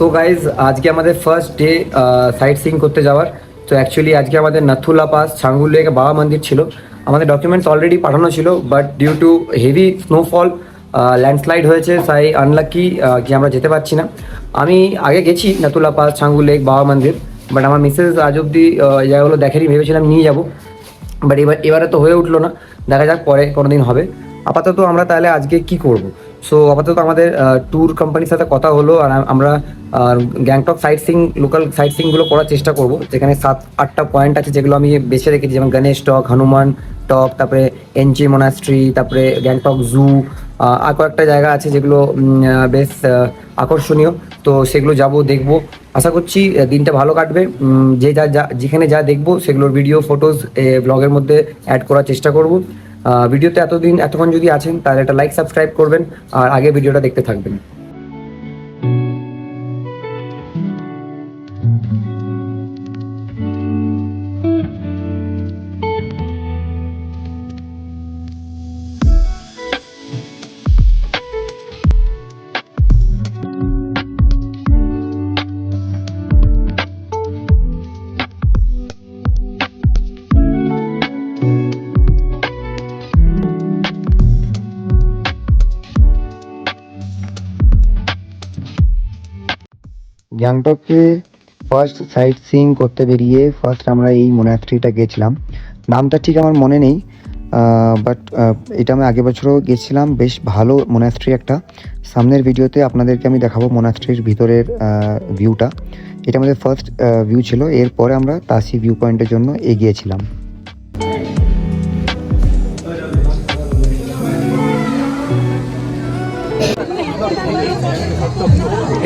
So guys আজকে আমাদের first day site seeing করতে যাওয়ার। তো অ্যাকচুয়ালি আজকে আমাদের নাথুলা পাস ছাঙ্গুল লেক বাবা মন্দির ছিল। আমাদের ডকুমেন্টস অলরেডি পাঠানো ছিল, but due to heavy snowfall landslide হয়েছে, তাই আনলাকি কি আমরা যেতে পারছি না। আমি আগে গেছি নাথুলা পাস ছাঙ্গুল লেক বাবা মন্দির, বাট আমার মিসেস আজ অব্দি এই জায়গাগুলো দেখেনি, ভেবেছিলাম নিয়ে যাবো, বাট এবারে তো হয়ে উঠলো না। দেখা যাক পরে কোনো দিন হবে। আপাতত আমরা তাহলে আজকে কি করব? সো আপাতত আমাদের ট্যুর কোম্পানির সাথে কথা হলো, আর আমরা গ্যাংটক সাইট সিং লোকাল সাইট সিংগুলো করার চেষ্টা করব, যেখানে 7-8টা পয়েন্ট আছে যেগুলো আমি বেছে রেখেছি, যেমন গণেশ টক, হনুমান টক, তারপরে এনচি মোনাস্ট্রি, তারপরে গ্যাংটক জু, আর কয়েকটা জায়গা আছে যেগুলো বেশ আকর্ষণীয়। তো সেগুলো যাব, দেখবো। আশা করছি দিনটা ভালো কাটবে। যে যেখানে যা দেখবো সেগুলোর ভিডিও ফটোজ ব্লগের মধ্যে অ্যাড করার চেষ্টা করব। ভিডিওতে এতক্ষণ যদি আছেন তাহলে একটা লাইক সাবস্ক্রাইব করবেন, আর আগে ভিডিওটা দেখতে থাকবেন। গ্যাংটকে ফার্স্ট সাইট সিইং করতে বেরিয়ে ফার্স্ট আমরা এই মোনাস্ট্রিটা গেছিলাম। নামটা ঠিক আমার মনে নেই, বাট এটা আমি আগের বছরও গেছিলাম। বেশ ভালো মোনাস্ট্রি একটা। সামনের ভিডিওতে আপনাদেরকে আমি দেখাবো মোনাস্ট্রির ভিতরের ভিউটা। এটা আমাদের ফার্স্ট ভিউ ছিল। এরপরে আমরা তাসি ভিউ পয়েন্টের জন্য এগিয়েছিলাম।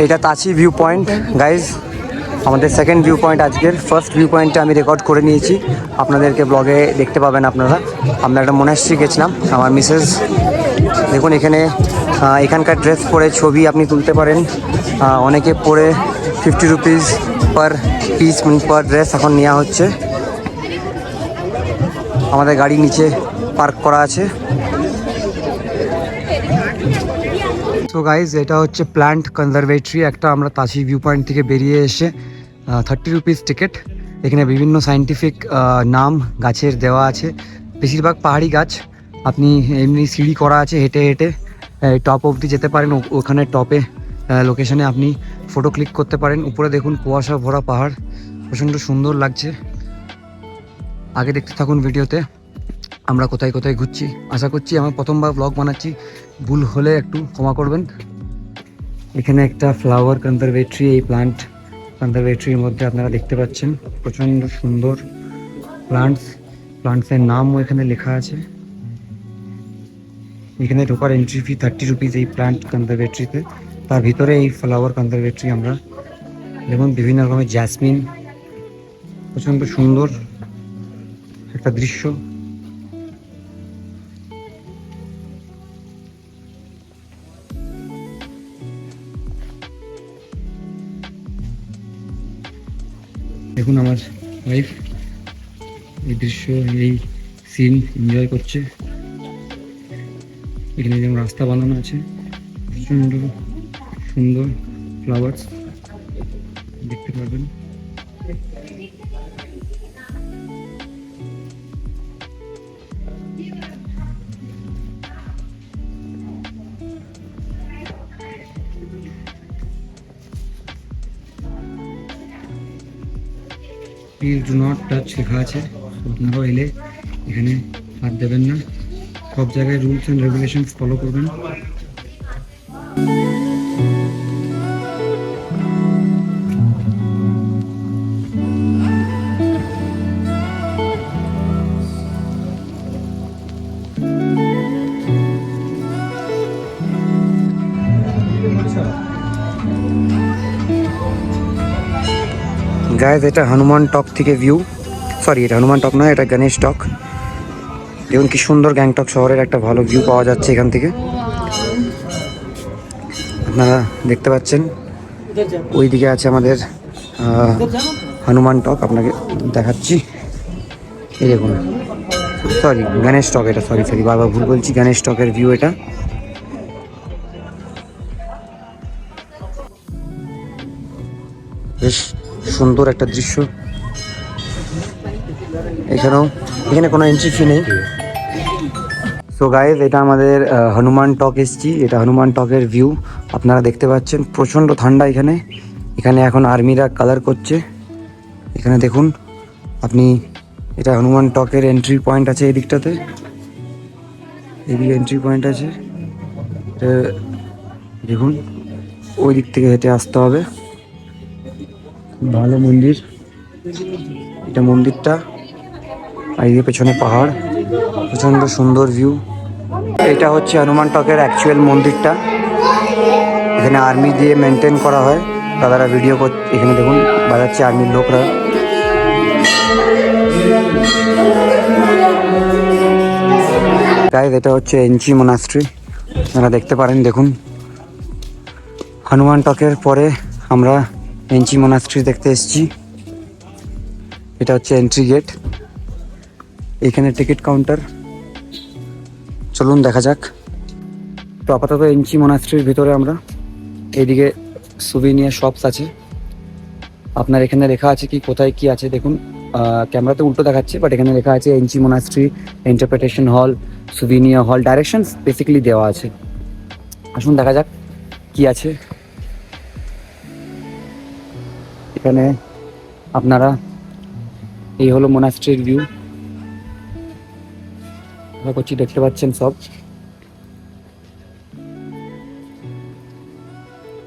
এটা তাসি ভিউ পয়েন্ট গাইজ, আমাদের সেকেন্ড ভিউ পয়েন্ট। আজকের ফার্স্ট ভিউ পয়েন্টটা আমি রেকর্ড করে নিয়েছি, আপনাদেরকে ব্লগে দেখতে পাবেন আপনারা। আমরা একটা মোনাস্ট্রি গেছিলাম, আমার মিসেস। দেখুন এখানকার ড্রেস পরে ছবি আপনি তুলতে পারেন। অনেকে পরে 50 রুপিস পার পিস, পার ড্রেস এখন নেওয়া হচ্ছে। আমাদের গাড়ি নিচে পার্ক করা আছে। তো গাইজ এটা হচ্ছে প্ল্যান্ট কনজারভেটরি একটা। আমরা তাসি ভিউ পয়েন্ট থেকে বেরিয়ে এসে 30 রুপিস টিকিট। এখানে বিভিন্ন সায়েন্টিফিক নাম গাছের দেওয়া আছে, বেশিরভাগ পাহাড়ি গাছ। আপনি এমনি সিঁড়ি করা আছে, হেঁটে হেঁটে টপ অবধি যেতে পারেন। ওখানে টপে লোকেশনে আপনি ফটো ক্লিক করতে পারেন। উপরে দেখুন কুয়াশা ভরা পাহাড়, প্রচণ্ড সুন্দর লাগছে। আগে দেখতে থাকুন ভিডিওতে আমরা কোথায় কোথায় ঘুরছি। আশা করছি আমার প্রথমবার ব্লগ বানাচ্ছি, ভুল হলে একটু ক্ষমা করবেন। এখানে একটা ফ্লাওয়ার কনজারভেটরি, এই কনজারভেটরির মধ্যে আপনারা দেখতে পাচ্ছেন প্রচণ্ড সুন্দর প্লান্টসের নামও এখানে লেখা আছে। এখানে ঢোকার এন্ট্রি ফি 30 রুপিস এই প্লান্ট কনজারভেটরিতে। তার ভিতরে এই ফ্লাওয়ার কনজারভেটরি। আমরা দেখুন বিভিন্ন রকমের জ্যাসমিন, প্রচণ্ড সুন্দর একটা দৃশ্য। দেখুন আমার ওয়াইফ এই দৃশ্য, এই সিন এনজয় করছে। এখানে যেমন রাস্তা বানানো আছে, প্রচণ্ড সুন্দর ফ্লাওয়ার্স দেখতে পারবেন। প্লিজ ডু নট টাচ লেখা আছে, আপনারাও এলে এখানে হাত দেবেন না। সব জায়গায় রুলস অ্যান্ড রেগুলেশনস ফলো করবেন। গাইজ এটা হনুমান টক থেকে ভিউ, সরি এটা হনুমান টক নয়, এটা গণেশ টক। দেখুন কি সুন্দর গ্যাংটক শহরের একটা ভালো ভিউ পাওয়া যাচ্ছে এখান থেকে। আপনারা দেখতে পাচ্ছেন ওই দিকে আছে আমাদের হনুমান টক, আপনাকে দেখাচ্ছি। এই দেখুন, সরি গণেশ টক এটা, সরি বারবার ভুল বলছি। গণেশ টকের ভিউ এটা। বেশ সুন্দর একটা দৃশ্য। এখানে কোনো এন্ট্রি ফি নেই। সো গাইজ, এটা আমাদের হনুমান টক এসছি। এটা হনুমান টকের ভিউ আপনারা দেখতে পাচ্ছেন। প্রচণ্ড ঠান্ডা এখানে। এখানে এখন আর্মিরা কালার করছে। এখানে দেখুন আপনি, এটা হনুমান টকের এন্ট্রি পয়েন্ট আছে এই দিকটাতে। এদিকে এন্ট্রি পয়েন্ট আছে, এটা দেখুন। ওই দিক থেকে হেঁটে আসতে হবে। ভালো মন্দির, এটা মন্দিরটা। আর এই পেছনে পাহাড়, প্রচণ্ড সুন্দর ভিউ। এটা হচ্ছে হনুমান টকের অ্যাকচুয়াল মন্দিরটা। এখানে আর্মি দিয়ে মেনটেন করা হয়। দাদারা ভিডিও করছে, এখানে দেখুন বাজাচ্ছে আর্মির লোকরা। গাইজ, এটা হচ্ছে এনচি মোনাস্ট্রি, আপনারা দেখতে পারেন। দেখুন, হনুমান টকের পরে আমরা এনচি মোনাস্ট্রি দেখতে এসেছি। এটা হচ্ছে এন্ট্রি গেট, এখানে টিকিট কাউন্টার। চলুন দেখা যাক। তো আপাতত এনচি মোনাস্ট্রির ভিতরে আমরা, এইদিকে সুভিনিয়ার শপস আছে। আপনার এখানে লেখা আছে কি কোথায় কি আছে দেখুন। ক্যামেরাতে উল্টো দেখাচ্ছে, বাট এখানে লেখা আছে এনচি মোনাস্ট্রি ইন্টারপ্রিটেশন হল, সুভিনিয়ার হল। ডাইরেকশনস বেসিক্যালি দেওয়া আছে। আসুন দেখা যাক কি আছে এখানে। আপনারা, এই হলো মোনাস্ট্রির ভিউ। আশা করছি দেখতে পাচ্ছেন সব।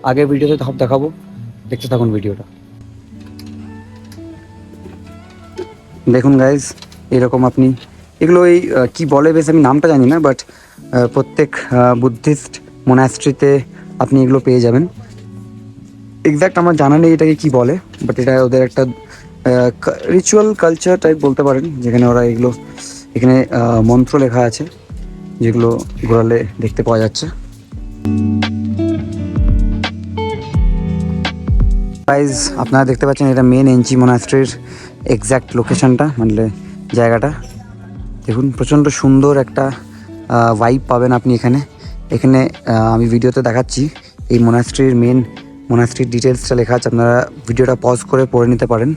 আগের ভিডিওতে সব দেখাবো, দেখতে থাকুন ভিডিওটা। দেখুন গাইজ, এরকম আপনি এগুলো এই কি বলে বেশ আমি নামটা জানি না, বাট প্রত্যেক বুদ্ধিস্ট মোনাস্ট্রিতে আপনি এগুলো পেয়ে যাবেন। এক্স্যাক্ট আমার জানা নেই এটাকে কি বলে, বাট এটা ওদের একটা রিচুয়াল কালচার টাইপ বলতে পারেন, যেখানে ওরা এগুলো, এখানে মন্ত্র লেখা আছে যেগুলো ঘোরালে দেখতে পাওয়া যাচ্ছে। গাইজ, আপনারা দেখতে পাচ্ছেন এটা মেন এনচি মোনাস্ট্রির এক্স্যাক্ট লোকেশনটা, মানে জায়গাটা। দেখুন, প্রচণ্ড সুন্দর একটা ভাইব পাবেন আপনি এখানে। এখানে আমি ভিডিওতে দেখাচ্ছি এই মোনাস্ট্রির মোনাস্ট্রির ডিটেলসটা লেখা আছে। আপনারা ভিডিওটা পজ করে পড়ে নিতে পারেন।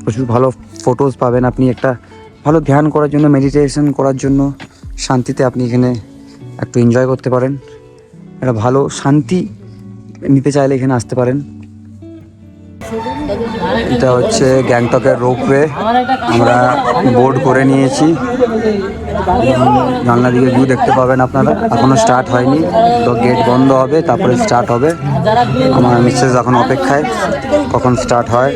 প্রচুর ভালো ফটোজ পাবেন আপনি। একটা ভালো ধ্যান করার জন্য, মেডিটেশন করার জন্য, শান্তিতে আপনি এখানে একটু এনজয় করতে পারেন। একটা ভালো শান্তি নিতে চাইলে এখানে আসতে পারেন। এটা হচ্ছে গ্যাংটকের রোপওয়ে। আমরা বোর্ড করে নিয়েছি। জানলা দিকে ভিউ দেখতে পাবেন আপনারা। এখনো স্টার্ট হয়নি, তো গেট বন্ধ হবে, তারপরে স্টার্ট হবে। আমার মিসেস এখন অপেক্ষায় কখন স্টার্ট হয়।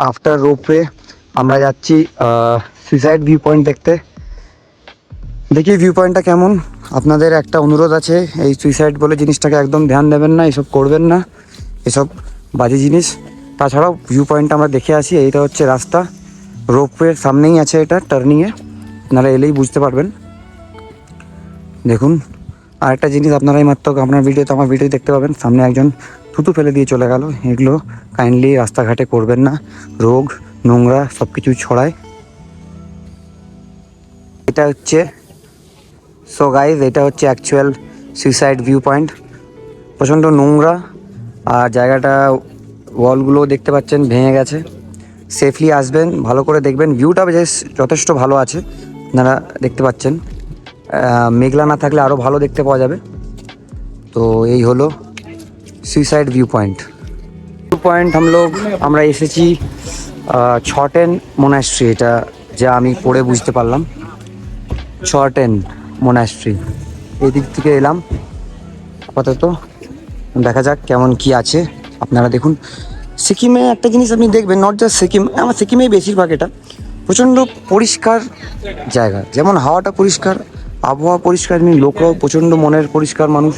আফটার রোপওয়ে আমরা যাচ্ছি সুইসাইড ভিউ পয়েন্ট দেখতে। দেখি ভিউ পয়েন্টটা কেমন। আপনাদের একটা অনুরোধ আছে, এই সুইসাইড বলে জিনিসটাকে একদম ধ্যান দেবেন না, এসব করবেন না, এসব বাজে জিনিস। তাছাড়াও ভিউ পয়েন্টটা আমরা দেখে আসি। এইটা হচ্ছে রাস্তা, রোপওয়ের সামনেই আছে এটা, টার্নিংয়ে। আপনারা এলেই বুঝতে পারবেন। দেখুন, আরেকটা জিনিস আপনারা এই মাত্র আপনার ভিডিওতে, আমার ভিডিও দেখতে পাবেন, সামনে একজন থুতু ফেলে দিয়ে চলে গেল। এগুলো কাইন্ডলি রাস্তাঘাটে করবেন না, রোগ নোংরা সব কিছু ছড়ায়। এটা হচ্ছে, সো গাইজ, এটা হচ্ছে অ্যাকচুয়াল সুইসাইড ভিউ পয়েন্ট। প্রচণ্ড নোংরা, আর জায়গাটা ওয়ালগুলো দেখতে পাচ্ছেন ভেঙে গেছে। সেফলি আসবেন, ভালো করে দেখবেন। ভিউটা বেশ যথেষ্ট ভালো আছে, আপনারা দেখতে পাচ্ছেন। মেঘলা না থাকলে আরও ভালো দেখতে পাওয়া যাবে। তো এই হলো সুইসাইড व्यू पॉइंट। আমরা এসেছি ছটেন মোনাস্ট্রি। এটা যা আমি পড়ে বুঝতে পারলাম, ছটেন মোনাস্ট্রি। এই দিক থেকে এলাম। আপাতত দেখা যাক কেমন কি আছে। আপনারা দেখুন, সিকিমে একটা জিনিস আপনি দেখবেন, নট জাস্ট সিকিম, আমার সিকিমেই বেশিরভাগ, এটা প্রচণ্ড পরিষ্কার জায়গা। যেমন হাওয়াটা পরিষ্কার, আবহাওয়া পরিষ্কার, লোকরাও প্রচণ্ড মনের পরিষ্কার মানুষ।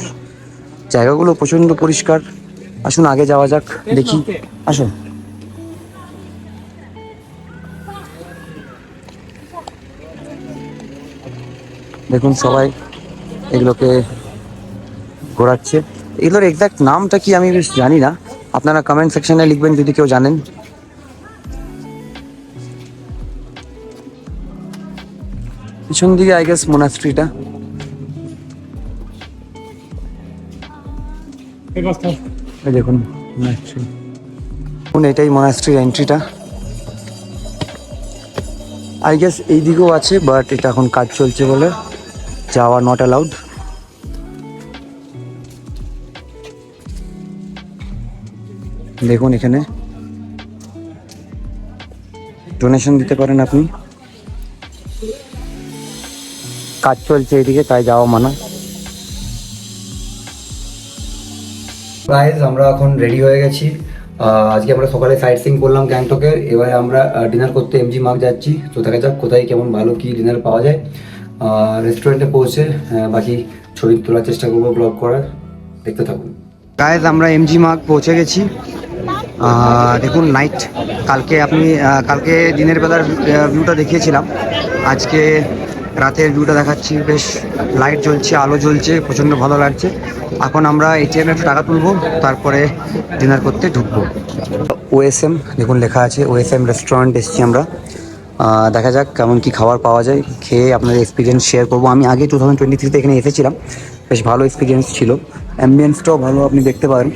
জায়গাগুলো প্রচণ্ড পরিষ্কার। আসুন আগে যাওয়া যাক, দেখি, আসুন। দেখুন সবাই এগুলোকে ঘোরাচ্ছে। এগুলোর এক্সাক্ট নামটা কি আমি বেশ জানি না, আপনারা কমেন্ট সেকশনে লিখবেন যদি কেউ জানেন। পিছন দিকে আই গেস মোনাস্ট্রিটা। দেখুন মোনাস্ট্রি, এটাই মোনাস্ট্রির এন্ট্রিটা। আই গেস এই দিকেও আছে, বাট এটা এখন কাজ চলছে বলে যাওয়া নট অ্যালাউড। দেখুন এখানে ডোনেশন দিতে পারেন আপনি, কাজ চলছে এদিকে তাই যাওয়া মানা। গাইজ আমরা এখন রেডি হয়ে গেছি। আজকে আমরা সকালে সাইট সিইং করলাম গ্যাংটকের, এবারে আমরা ডিনার করতে এমজি মার্গ যাচ্ছি। তো দেখা যাক কোথায় কেমন ভালো কি ডিনার পাওয়া যায়। রেস্টুরেন্টে পৌঁছে বাকি ছবি তোলার চেষ্টা করবো, ব্লগ করার, দেখতে থাকুন। গাইজ আমরা এমজি মার্গ পৌঁছে গেছি। দেখুন নাইট, কালকে দিনের বেলার ভিউটা দেখিয়েছিলাম, আজকে রাতের ভিউটা দেখাচ্ছি। বেশ লাইট জ্বলছে, আলো জ্বলছে, প্রচণ্ড ভালো লাগছে। এখন আমরা এটিএমে একটু টাকা তুলবো, তারপরে ডিনার করতে ঢুকবো। ওএসএম দেখুন লেখা আছে, ওএসএম রেস্টুরেন্ট এসেছি আমরা। দেখা যাক কেমন কি খাবার পাওয়া যায়, খেয়ে আপনাদের এক্সপিরিয়েন্স শেয়ার করবো। আমি আগে 2023-তে এখানে এসেছিলাম, বেশ ভালো এক্সপিরিয়েন্স ছিল, অ্যাম্বিয়েন্সটাও ভালো, আপনি দেখতে পারেন।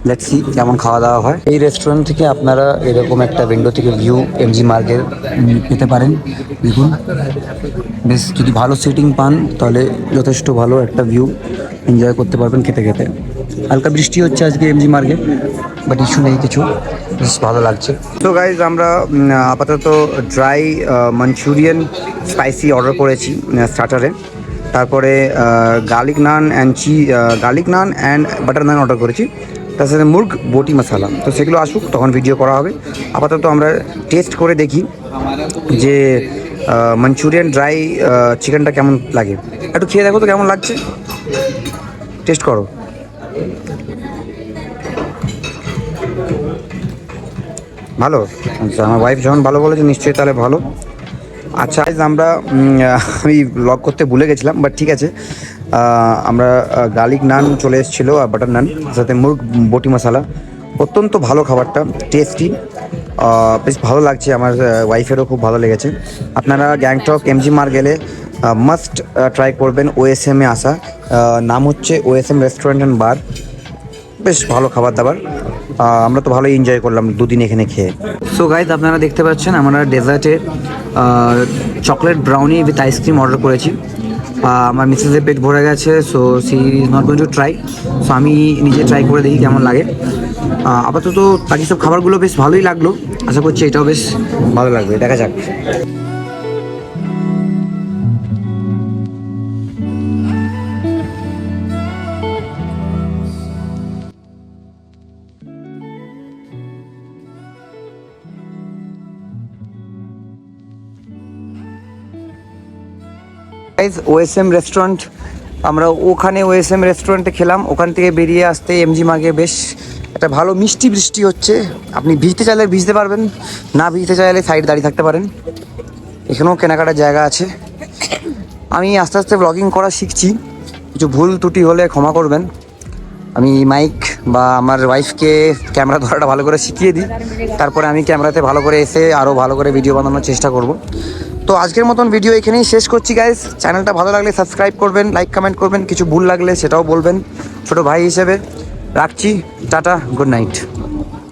লেটস সি কেমন খাওয়া দাওয়া হয়। এই রেস্টুরেন্ট থেকে আপনারা এরকম একটা উইন্ডো থেকে ভিউ এমজি মার্গের পেতে পারেন। দেখুন বেশ, যদি ভালো সিটিং পান তাহলে যথেষ্ট ভালো একটা ভিউ এনজয় করতে পারবেন খেতে খেতে। হালকা বৃষ্টি হচ্ছে আজকে এমজি মার্গে, বাট ইস্যু নেই কিছু, বেশ ভালো লাগছে। তো গাইজ আমরা আপাতত ড্রাই মাঞ্চুরিয়ান স্পাইসি অর্ডার করেছি স্টার্টারে, তারপরে garlic naan and butter naan order করেছি, তার সাথে মুর্গ বটি মশালা। তো সেগুলো আসুক তখন ভিডিও করা হবে। আপাতত আমরা টেস্ট করে দেখি যে মাঞ্চুরিয়ান ড্রাই চিকেনটা কেমন লাগে। একটু খেয়ে দেখো তো কেমন লাগছে, টেস্ট করো। ভালো, আচ্ছা আমার ওয়াইফ যখন ভালো বলেছে নিশ্চয়ই তাহলে ভালো। আচ্ছা আমি ব্লগ করতে ভুলে গেছিলাম, বাট ঠিক আছে। আমরা গার্লিক নান চলে এসেছিলো আর বাটার নান, সাথে মুর্গ বটি মশালা। অত্যন্ত ভালো খাবারটা, টেস্টি, বেশ ভালো লাগছে। আমার ওয়াইফেরও খুব ভালো লেগেছে। আপনারা গ্যাংটক এমজি মার্গ গেলে মাস্ট ট্রাই করবেন ওএসএমে আসা। নাম হচ্ছে ওএসএম রেস্টুরেন্ট অ্যান্ড বার, বেশ ভালো খাবার দাবার। আমরা তো ভালোই এনজয় করলাম দুদিন এখানে খেয়ে। সো গাইজ আপনারা দেখতে পাচ্ছেন আমরা ডেজার্টে chocolate brownie with ice cream order করেছি। আমার মিসেসের পেট ভরে গেছে, so she is not going to try. So আমি নিজে ট্রাই করে দেখি কেমন লাগে। আপাতত বাকি সব খাবারগুলো বেশ ভালোই লাগলো, আশা করছি এটাও বেশ ভালো লাগবে, দেখা যাক। ওএসএম রেস্টুরেন্ট, আমরা ওখানে ওএসএম রেস্টুরেন্টে খেলাম, ওখান থেকে বেরিয়ে আসতে এমজি মার্গে বেশ একটা ভালো মিষ্টি বৃষ্টি হচ্ছে। আপনি ভিজতে চাইলে ভিজতে পারবেন, না ভিজতে চাইলে সাইড দাঁড়িয়ে থাকতে পারেন। এখানেও কেনাকাটার জায়গা আছে। আমি আস্তে আস্তে ব্লগিং করা শিখছি, কিছু ভুল ত্রুটি হলে ক্ষমা করবেন। আমি মাইক বা আমার ওয়াইফকে ক্যামেরা ধরাটা ভালো করে শিখিয়ে দিই, তারপরে আমি ক্যামেরাতে ভালো করে এসে আরও ভালো করে ভিডিও বানানোর চেষ্টা করব। তো আজকের মতন ভিডিও এখানেই শেষ করছি গাইস। চ্যানেলটা ভালো লাগলে সাবস্ক্রাইব করবেন, লাইক কমেন্ট করবেন, কিছু ভুল লাগলে সেটাও বলবেন ছোটো ভাই হিসেবে। রাখছি, টাটা, গুড নাইট।